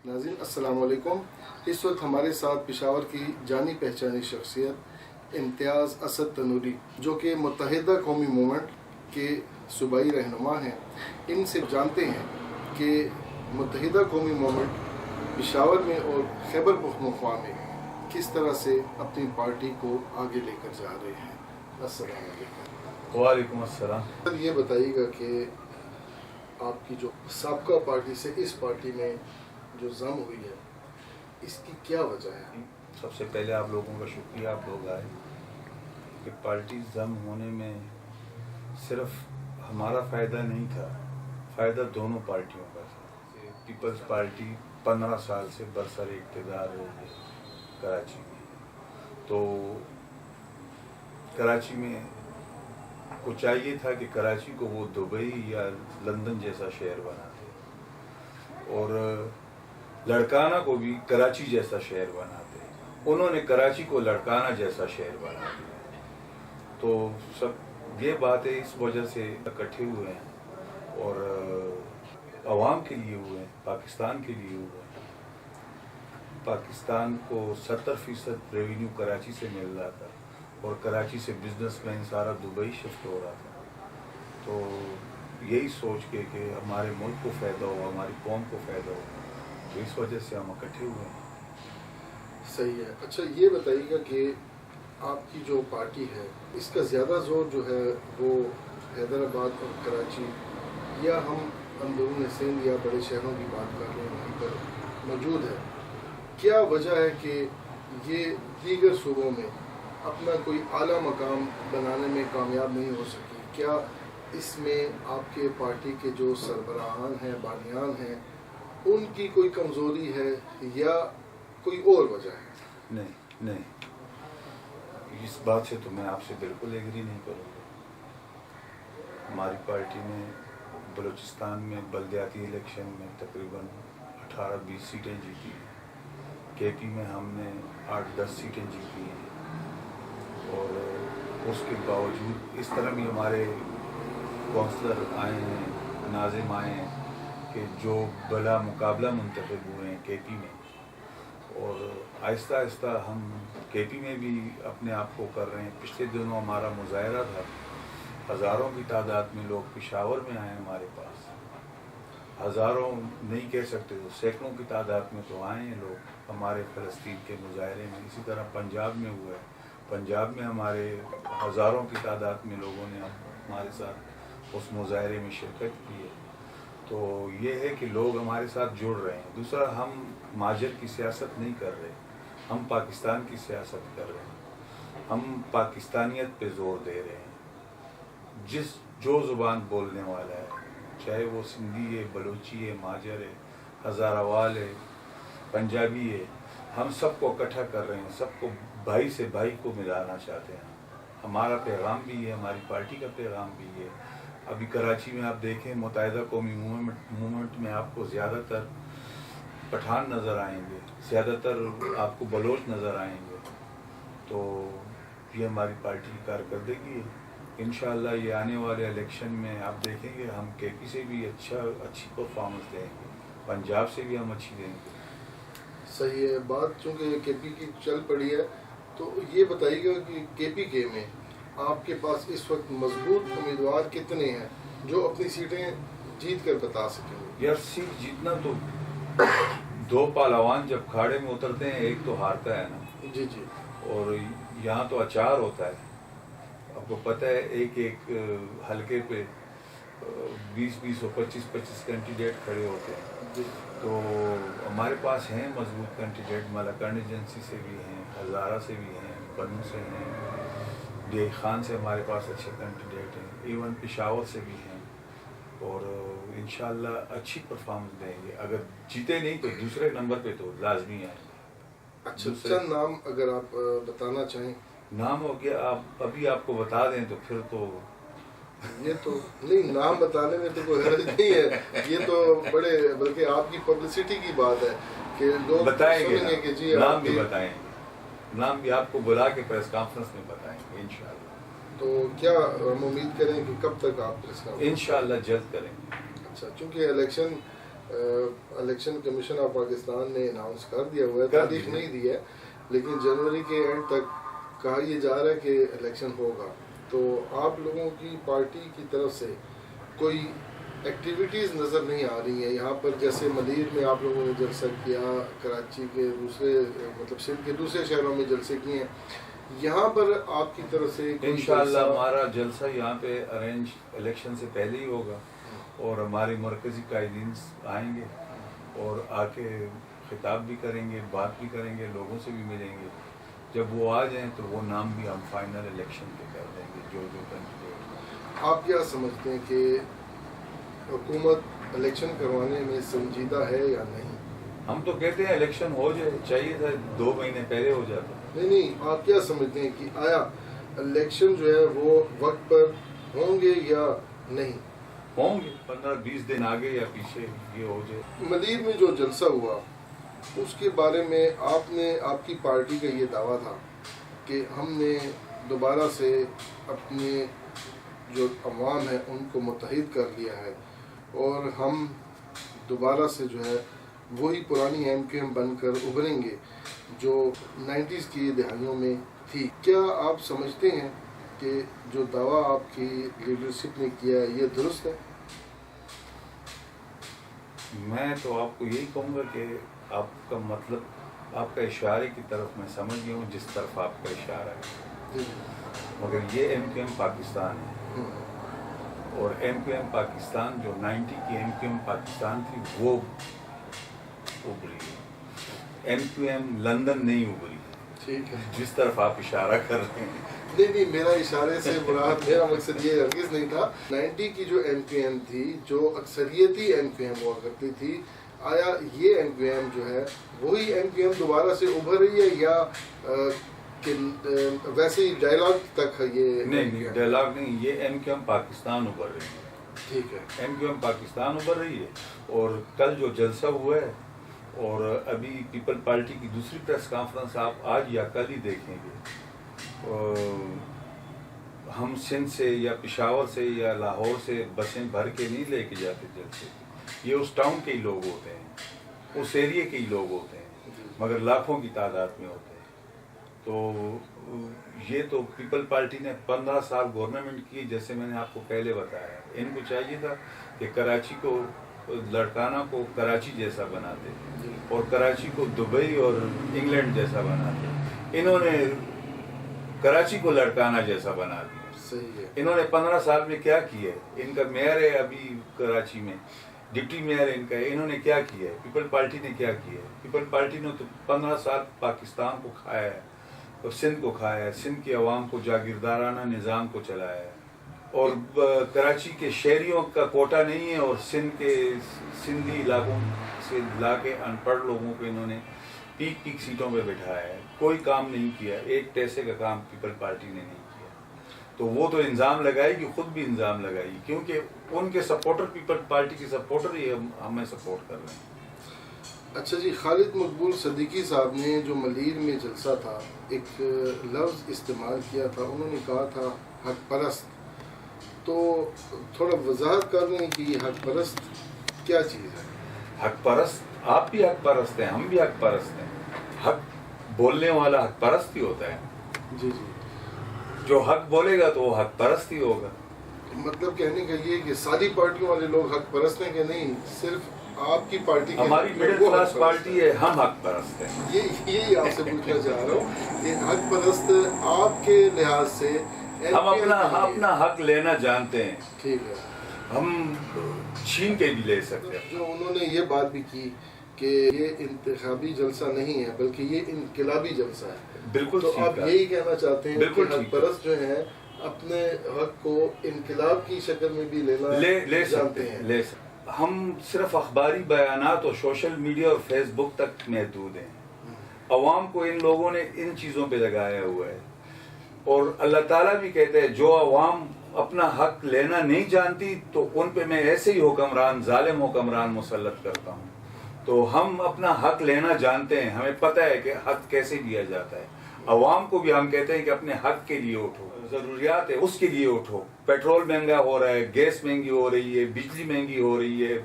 ناظرین السلام علیکم. اس وقت ہمارے ساتھ پشاور کی جانی پہچانی شخصیت امتیاز اسد تنوری جو کہ متحدہ قومی موومنٹ کے صوبائی رہنما ہیں. ان سے جانتے ہیں کہ متحدہ قومی موومنٹ پشاور میں اور خیبر پختونخوا میں کس طرح سے اپنی پارٹی کو آگے لے کر جا رہے ہیں. السلام علیکم. وعلیکم السلام. سر یہ بتائیے گا کہ آپ کی جو سابقہ پارٹی سے اس پارٹی میں جو ضم ہوئی ہے اس کی کیا وجہ ہے؟ سب سے پہلے آپ لوگوں کا شکریہ، آپ لوگ آئے. کہ پارٹی ضم ہونے میں صرف ہمارا فائدہ نہیں تھا، فائدہ دونوں پارٹیوں کا تھا. پیپلز پارٹی 15 سال سے برسر اقتدار رہی ہے کراچی میں، تو کراچی میں کو چاہیے تھا کہ کراچی کو وہ دبئی یا لندن جیسا شہر بنا دے اور لڑکانہ کو بھی کراچی جیسا شہر بنا دے. انہوں نے کراچی کو لڑکانہ جیسا شہر بنا دیا. تو سب یہ باتیں اس وجہ سے اکٹھے ہوئے ہیں اور عوام کے لیے ہوئے ہیں، پاکستان کے لیے ہوئے ہیں. پاکستان کو 70% ریونیو کراچی سے مل رہا تھا اور کراچی سے بزنس مین سارا دبئی شفٹ ہو رہا تھا. تو یہی سوچ کے کہ ہمارے ملک کو فائدہ ہو، ہماری قوم کو فائدہ ہو، تو اس وجہ سے ہم اکٹھے ہوئے ہیں. صحیح ہے. اچھا یہ بتائیے گا کہ آپ کی جو پارٹی ہے اس کا زیادہ زور جو ہے وہ حیدرآباد اور کراچی یا ہم اندرون سندھ یا بڑے شہروں کی بات کر رہے ہیں وہیں پر موجود ہے. کیا وجہ ہے کہ یہ دیگر صوبوں میں اپنا کوئی اعلیٰ مقام بنانے میں کامیاب نہیں ہو سکی؟ کیا اس میں آپ کے پارٹی کے جو سربراہان ہیں، بانیان ہیں، ان کی کوئی کمزوری ہے یا کوئی اور وجہ ہے؟ نہیں، اس بات سے تو میں آپ سے بالکل ایگری نہیں کروں گا. ہماری پارٹی نے بلوچستان میں بلدیاتی الیکشن میں تقریباً 18-20 سیٹیں جیتی ہیں. کے پی میں ہم نے 8-10 سیٹیں جیتی ہیں اور اس کے باوجود اس طرح بھی ہمارے کونسلر آئے ہیں، ناظم آئے ہیں کہ جو بلا مقابلہ منتخب ہوئے ہیں کے پی میں. اور آہستہ آہستہ ہم کے پی میں بھی اپنے آپ کو کر رہے ہیں. پچھلے دنوں ہمارا مظاہرہ تھا، ہزاروں کی تعداد میں لوگ پشاور میں آئے ہمارے پاس. ہزاروں نہیں کہہ سکتے تو سینکڑوں کی تعداد میں تو آئے ہیں لوگ ہمارے فلسطین کے مظاہرے میں. اسی طرح پنجاب میں ہوا ہے، پنجاب میں ہمارے ہزاروں کی تعداد میں لوگوں نے ہمارے ساتھ اس مظاہرے میں شرکت کی ہے. تو یہ ہے کہ لوگ ہمارے ساتھ جڑ رہے ہیں. دوسرا، ہم مہاجر کی سیاست نہیں کر رہے، ہم پاکستان کی سیاست کر رہے ہیں. ہم پاکستانیت پہ زور دے رہے ہیں. جو زبان بولنے والا ہے، چاہے وہ سندھی ہے، بلوچی ہے، مہاجر ہے، ہزاروال ہے، پنجابی ہے، ہم سب کو اکٹھا کر رہے ہیں. سب کو بھائی سے بھائی کو ملانا چاہتے ہیں. ہمارا پیغام بھی ہے، ہماری پارٹی کا پیغام بھی ہے. ابھی کراچی میں آپ دیکھیں متحدہ قومی موومنٹ میں آپ کو زیادہ تر پٹھان نظر آئیں گے، زیادہ تر آپ کو بلوچ نظر آئیں گے. تو یہ ہماری پارٹی کی کارکردگی ہے. انشاءاللہ یہ آنے والے الیکشن میں آپ دیکھیں گے ہم کے پی سے بھی اچھی پرفارمنس دیں گے، پنجاب سے بھی ہم اچھی دیں گے. صحیح ہے. بات چونکہ کے پی کی چل پڑی ہے تو یہ بتائیے گا کہ کے پی کے میں آپ کے پاس اس وقت مضبوط امیدوار کتنے ہیں جو اپنی سیٹیں جیت کر بتا سکیں گے؟ یار سیٹ جیتنا تو 2 پہلوان جب کھاڑے میں اترتے ہیں ایک تو ہارتا ہے نا. جی. اور یہاں تو اچار ہوتا ہے. آپ کو پتہ ہے ایک حلقے پہ 20 اور 25 کینڈیڈیٹ کھڑے ہوتے ہیں. جی. تو ہمارے پاس ہیں مضبوط کینڈیڈیٹ، ملاکنڈ ایجنسی سے بھی ہیں، ہزارہ سے بھی ہیں، بنو سے ہیں، ڈے خان سے ہمارے پاس اچھے کینڈیڈیٹ ہیں، ایون پشاور سے بھی ہیں. اور انشاءاللہ اچھی پرفارمنس دیں گے. اگر جیتے نہیں تو دوسرے نمبر پہ تو لازمی آئیں گے. اچھا چند نام اگر آپ بتانا چاہیں. نام ہو گیا، آپ ابھی آپ کو بتا دیں تو پھر تو یہ تو نہیں، نام بتانے میں تو کوئی حرج نہیں ہے. یہ تو بڑے بلکہ آپ کی پبلسٹی کی بات ہے کہ لوگ بتائیں گے سنیں کہ جی نام بھی بتائیں گے. نام بھی آپ کو بلا کے پریس کانفرنس میں بتائیں گے انشاءاللہ. تو کیا ہم امید کریں کہ کب تک آپ پریس کانفرنس؟ انشاءاللہ جلد کریں گے. اچھا، چونکہ election election commission of Pakistan نے اناؤنس کر دیا ہوا ہے، تاریخ نہیں دی ہے، لیکن جنوری کے اینڈ تک کہا یہ جا رہا ہے کہ الیکشن ہوگا. تو آپ لوگوں کی پارٹی کی طرف سے کوئی ایکٹیویٹیز نظر نہیں آ رہی ہیں یہاں پر؟ جیسے ملیر میں آپ لوگوں نے جلسہ کیا، کراچی کے دوسرے مطلب سندھ کے دوسرے شہروں میں جلسے کیے ہیں، یہاں پر آپ کی طرف سے انشاءاللہ ہمارا جلسہ یہاں پہ ارینج الیکشن سے پہلے ہی ہوگا، اور ہمارے مرکزی قائدین آئیں گے اور آ کے خطاب بھی کریں گے، بات بھی کریں گے، لوگوں سے بھی ملیں گے. جب وہ آ جائیں تو وہ نام بھی ہم فائنل الیکشن کے کر دیں گے جو کینڈیڈیٹ. آپ کیا سمجھتے ہیں کہ حکومت الیکشن کروانے میں سنجیدہ ہے یا نہیں؟ ہم تو کہتے ہیں الیکشن ہو جائے، چاہیے تھا 2 مہینے پہلے ہو جاتا. نہیں، آپ کیا سمجھتے ہیں کہ آیا الیکشن جو ہے وہ وقت پر ہوں گے یا نہیں؟ ہوں گے 15-20 دن آگے یا پیچھے یہ ہو جائے. ملیر میں جو جلسہ ہوا اس کے بارے میں آپ کی پارٹی کا یہ دعویٰ تھا کہ ہم نے دوبارہ سے اپنے جو عوام ہے ان کو متحد کر لیا ہے اور ہم دوبارہ سے جو ہے وہی پرانی ایم کیو ایم بن کر ابھریں گے جو 90s کی دہائیوں میں تھی. کیا آپ سمجھتے ہیں کہ جو دعویٰ آپ کی لیڈرشپ نے کیا ہے یہ درست ہے؟ میں تو آپ کو یہی کہوں گا کہ آپ کا مطلب، آپ کا اشارے کی طرف میں سمجھ گیا ہوں جس طرف آپ کا اشارہ ہے، مگر یہ ایم کیو ایم پاکستان ہے، اور ایم کیو ایم پاکستان جو 90 کی ایم کیو ایم پاکستان تھی وہ ابھری ہے. ایم کیو ایم لندن نہیں ابھری. ٹھیک ہے، جس طرف آپ اشارہ کر رہے ہیں. نہیں، میرا اشارے سے مراد، میرا مقصد یہ ہرگز نہیں تھا. 90 کی جو ایم کیو ایم تھی، جو اکثریتی ایم کیو ایم ہوا کرتی تھی، آیا یہ ایم کیو ایم جو ہے وہی ایم کیو ایم دوبارہ سے ابھر رہی ہے یا کہ ویسے ہی ڈائلاگ تک ہے یہ؟ نہیں، ڈائلاگ نہیں، یہ ایم کیو ایم پاکستان ابھر رہی ہے. ٹھیک ہے، ایم کیو ایم پاکستان ابھر رہی ہے. اور کل جو جلسہ ہوا ہے اور ابھی پیپل پارٹی کی دوسری پریس کانفرنس آپ آج یا کل ہی دیکھیں گے. ہم سندھ سے یا پشاور سے یا لاہور سے بسیں بھر کے نہیں لے کے جاتے جلسے. یہ اس ٹاؤن کے ہی لوگ ہوتے ہیں، اس ایریے کے ہی لوگ ہوتے ہیں، مگر لاکھوں کی تعداد میں ہوتے ہیں. تو یہ تو پیپل پارٹی نے 15 سال گورنمنٹ کی، جیسے میں نے آپ کو پہلے بتایا. ان کو چاہیے تھا کہ کراچی کو، لڑکانہ کو کراچی جیسا بنا دے اور کراچی کو دبئی اور انگلینڈ جیسا بنا دے. انہوں نے کراچی کو لڑکانہ جیسا بنا دیا. صحیح ہے. انہوں نے 15 سال میں کیا کیا ہے؟ ان کا میئر ہے ابھی کراچی میں، ڈپٹی میئر ان کا ہے. انہوں نے کیا کیا ہے؟ پیپل پارٹی نے کیا کیا ہے؟ پیپل پارٹی نے تو 15 سال پاکستان کو کھایا ہے اور سندھ کو کھایا ہے، سندھ کی عوام کو جاگیردارانہ نظام کو چلایا ہے. اور کراچی کے شہریوں کا کوٹا نہیں ہے، اور سندھ کے سندھی علاقوں سے لا کے ان پڑھ لوگوں کو انہوں نے پیک سیٹوں پہ بٹھایا ہے. کوئی کام نہیں کیا، ایک پیسے کا کام پیپل پارٹی نے نہیں کیا. تو وہ تو الزام لگائے گی، خود بھی الزام لگائے گی، کیونکہ ان کے سپورٹر پیپل پارٹی کے سپورٹر ہی ہمیں سپورٹ کر رہے ہیں. اچھا جی، خالد مقبول صدیقی صاحب نے جو ملیر میں جلسہ تھا ایک لفظ استعمال کیا تھا، انہوں نے کہا تھا حق پرست. تو تھوڑا وضاحت کر دیں کہ یہ حق پرست کیا چیز ہے؟ حق پرست، آپ بھی حق پرست ہیں، ہم بھی حق پرست ہیں. حق بولنے والا حق پرست ہی ہوتا ہے. جی جی، جو حق بولے گا تو وہ حق پرست ہی ہوگا. مطلب کہنے کا یہ کہ ساری پارٹیوں والے لوگ حق پرست ہیں کہ نہیں صرف آپ کی پارٹی؟ ہماری مڈل کلاس پارٹی ہے، ہم حق پرست ہیں. یہی آپ سے پوچھنا چاہ رہا ہوں کہ حق پرست آپ کے لحاظ سے ہم اپنا حق لینا جانتے ہیں. ٹھیک ہے، ہم چھین کے بھی لے سکتے ہیں. جو انہوں نے یہ بات بھی کی کہ یہ انتخابی جلسہ نہیں ہے بلکہ یہ انقلابی جلسہ ہے. بالکل. تو آپ یہی کہنا چاہتے ہیں کہ حق ٹھیک پرست جو ہیں اپنے حق کو انقلاب کی شکل میں بھی لے سکتے ہیں. ہم صرف اخباری بیانات اور سوشل میڈیا اور فیس بک تک محدود ہیں. عوام کو ان لوگوں نے ان چیزوں پہ لگایا ہوا ہے، اور اللہ تعالیٰ بھی کہتے ہیں جو عوام اپنا حق لینا نہیں جانتی تو ان پہ میں ایسے ہی حکمران، ظالم حکمران مسلط کرتا ہوں. تو ہم اپنا حق لینا جانتے ہیں، ہمیں پتہ ہے کہ حق کیسے لیا جاتا ہے. عوام کو بھی ہم کہتے ہیں کہ اپنے حق کے لیے اٹھو، ضروریات ہے اس کے لیے اٹھو. پیٹرول مہنگا ہو رہا ہے، گیس مہنگی ہو رہی ہے، بجلی مہنگی ہو رہی ہے،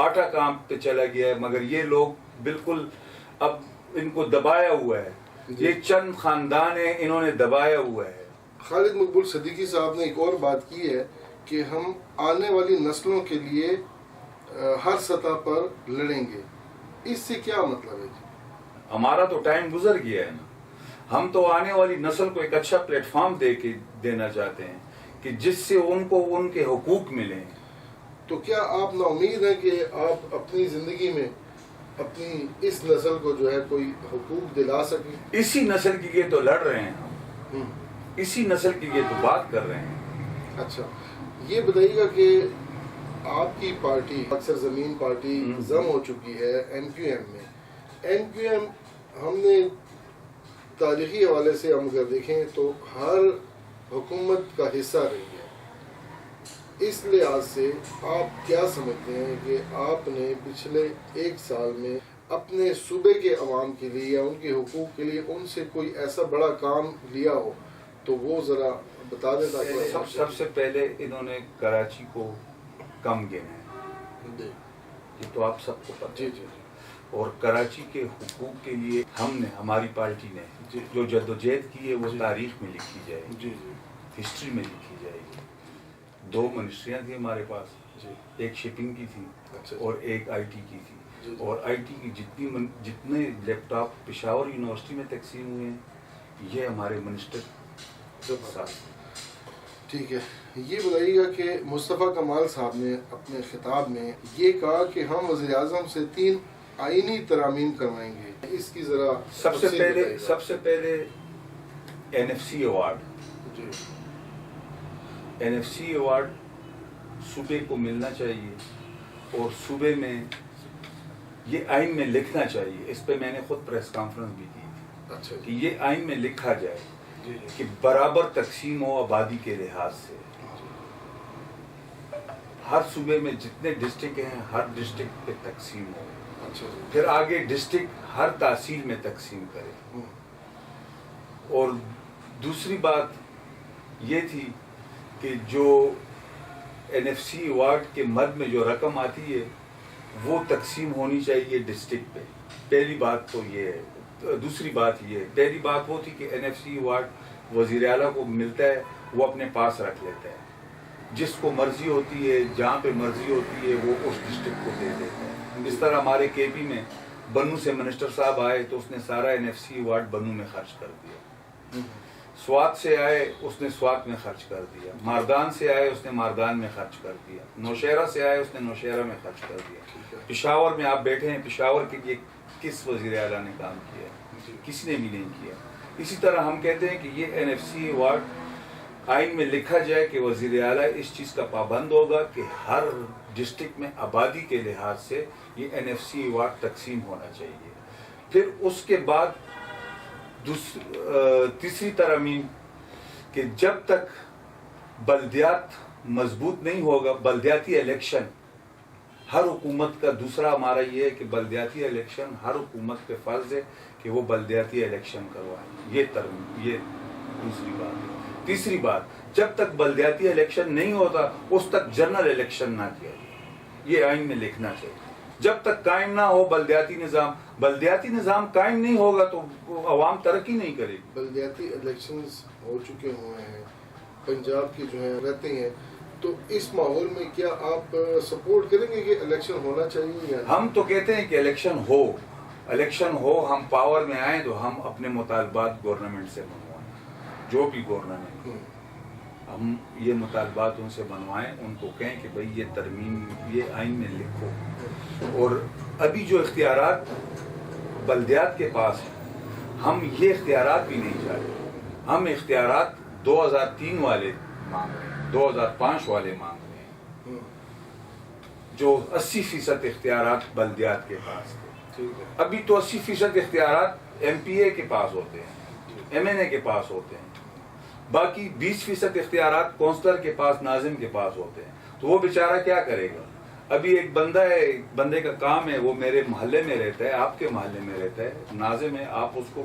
آٹا کام پہ چلا گیا ہے، مگر یہ لوگ بالکل اب ان کو دبایا ہوا ہے. یہ چند خاندان ہیں، انہوں نے دبایا ہوا ہے. خالد مقبول صدیقی صاحب نے ایک اور بات کی ہے کہ ہم آنے والی نسلوں کے لیے ہر سطح پر لڑیں گے. اس سے کیا مطلب ہے جی؟ ہمارا تو ٹائم گزر گیا ہے نا. ہم تو آنے والی نسل کو ایک اچھا پلیٹ فارم دینا چاہتے ہیں کہ جس سے ان کو ان کے حقوق ملیں. تو کیا آپ نا امید ہیں کہ آپ اپنی زندگی میں اپنی اس نسل کو جو ہے کوئی حقوق دلا سکیں؟ اسی نسل کے لیے تو لڑ رہے ہیں ہم، اسی نسل کے لیے تو بات کر رہے ہیں. اچھا یہ بتائیے گا کہ آپ کی پارٹی اکثر زمین پارٹی ضم ہو چکی ہے این کیو ایم میں. این کیو ایم ہم نے تاریخی حوالے سے ہم اگر دیکھیں تو ہر حکومت کا حصہ رہی ہے. اس لحاظ سے آپ کیا سمجھتے ہیں کہ آپ نے پچھلے ایک سال میں اپنے صوبے کے عوام کے لیے یا ان کے حقوق کے لیے ان سے کوئی ایسا بڑا کام لیا ہو تو وہ ذرا بتا دیں تاکہ سب سے پہلے انہوں نے کراچی کو کم گنا ہے، یہ تو آپ سب کو پتہ. جی جی اور کراچی کے حقوق کے لیے ہم نے، ہماری پارٹی نے جو جدوجہد کی ہے وہ تاریخ میں لکھی جائے گی، جی ہسٹری میں لکھی جائے گی. 2 منسٹریاں تھیں ہمارے پاس، ایک شپنگ کی تھی اور ایک آئی ٹی کی تھی. اور آئی ٹی کی جتنے لیپ ٹاپ پشاور یونیورسٹی میں تقسیم ہوئے ہیں یہ ہمارے منسٹر ساتھ. ٹھیک ہے. یہ بتائیے گا کہ مصطفیٰ کمال صاحب نے اپنے خطاب میں یہ کہا کہ ہم وزیر اعظم سے 3 آئینی ترامیم کروائیں گے. اس کی ذرا سب سے پہلے این ایف سی ایوارڈ. جی این ایف سی ایوارڈ صوبے کو ملنا چاہیے اور صوبے میں یہ آئین میں لکھنا چاہیے. اس پہ میں نے خود پریس کانفرنس بھی کی تھی. اچھا کہ یہ آئین میں لکھا جائے کہ برابر تقسیم ہو آبادی کے لحاظ سے. ہر صوبے میں جتنے ڈسٹرکٹ ہیں ہر ڈسٹرکٹ پہ تقسیم ہو. پھر آگے ڈسٹرکٹ ہر تحصیل میں تقسیم کرے. اور دوسری بات یہ تھی کہ جو این ایف سی ایوارڈ کے مد میں جو رقم آتی ہے وہ تقسیم ہونی چاہیے ڈسٹرکٹ پہ. پہلی بات تو یہ ہے. دوسری بات یہ ہے، پہلی بات وہ تھی کہ این ایف سی ایوارڈ وزیر اعلیٰ کو ملتا ہے، وہ اپنے پاس رکھ لیتا ہے. جس کو مرضی ہوتی ہے، جہاں پہ مرضی ہوتی ہے وہ اس ڈسٹرکٹ کو دے دیتا ہے. اس طرح ہمارے کے پی میں بنو سے منسٹر صاحب آئے تو اس نے سارا این ایف سی ایوارڈ بنو میں خرچ کر دیا. سوات سے آئے اس نے سوات میں خرچ کر دیا. ماردان سے آئے اس نے ماردان میں خرچ کر دیا. نوشہرہ سے آئے اس نے نوشہرہ میں خرچ کر دیا. پشاور میں آپ بیٹھے ہیں، پشاور کے لیے کس وزیر اعلیٰ نے کام کیا؟ کسی نے بھی نہیں کیا. اسی طرح ہم کہتے ہیں کہ یہ این ایف سی ایوارڈ آئین میں لکھا جائے کہ وزیر اعلیٰ اس چیز کا پابند ہوگا کہ ہر ڈسٹرکٹ میں آبادی کے لحاظ سے یہ این ایف سی ایوارڈ تقسیم ہونا چاہیے. پھر اس کے بعد تیسری ترمیم کہ جب تک بلدیات مضبوط نہیں ہوگا، بلدیاتی الیکشن ہر حکومت کا، دوسرا ہمارا یہ ہے کہ بلدیاتی الیکشن ہر حکومت پہ فرض ہے کہ وہ بلدیاتی الیکشن کروائیں. یہ دوسری بات ہے. تیسری بات، جب تک بلدیاتی الیکشن نہیں ہوتا اس تک جنرل الیکشن نہ کیا جائے. یہ آئین میں لکھنا چاہیے. جب تک قائم نہ ہو بلدیاتی نظام قائم نہیں ہوگا تو عوام ترقی نہیں کرے گی. بلدیاتی الیکشنز ہو چکے ہوئے ہیں، پنجاب کے جو ہیں رہتے ہیں، تو اس ماحول میں کیا آپ سپورٹ کریں گے کہ الیکشن ہونا چاہیے یا ہم تو کہتے ہیں کہ الیکشن ہو. ہم پاور میں آئیں تو ہم اپنے مطالبات گورنمنٹ سے منوائیں. جو بھی گورنمنٹ ہم یہ مطالبات ان سے بنوائیں، ان کو کہیں کہ بھئی یہ ترمیم یہ آئین میں لکھو. اور ابھی جو اختیارات بلدیات کے پاس ہیں ہم یہ اختیارات بھی نہیں چاہتے. ہم اختیارات 2003 والے مانگ رہے ہیں، 2005 والے مانگ رہے ہیں، جو 80% اختیارات بلدیات کے پاس تھے. ابھی تو 80% اختیارات ایم پی اے کے پاس ہوتے ہیں، ایم این اے کے پاس ہوتے ہیں. باقی 20% اختیارات کونسلر کے پاس، ناظم کے پاس ہوتے ہیں. تو وہ بیچارہ کیا کرے گا؟ ابھی ایک بندہ ہے، ایک بندے کا کام ہے، وہ میرے محلے میں رہتا ہے، آپ کے محلے میں رہتا ہے، ناظم ہے، آپ اس کو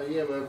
IMF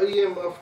IMF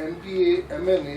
MPA MLA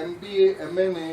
MPA MLA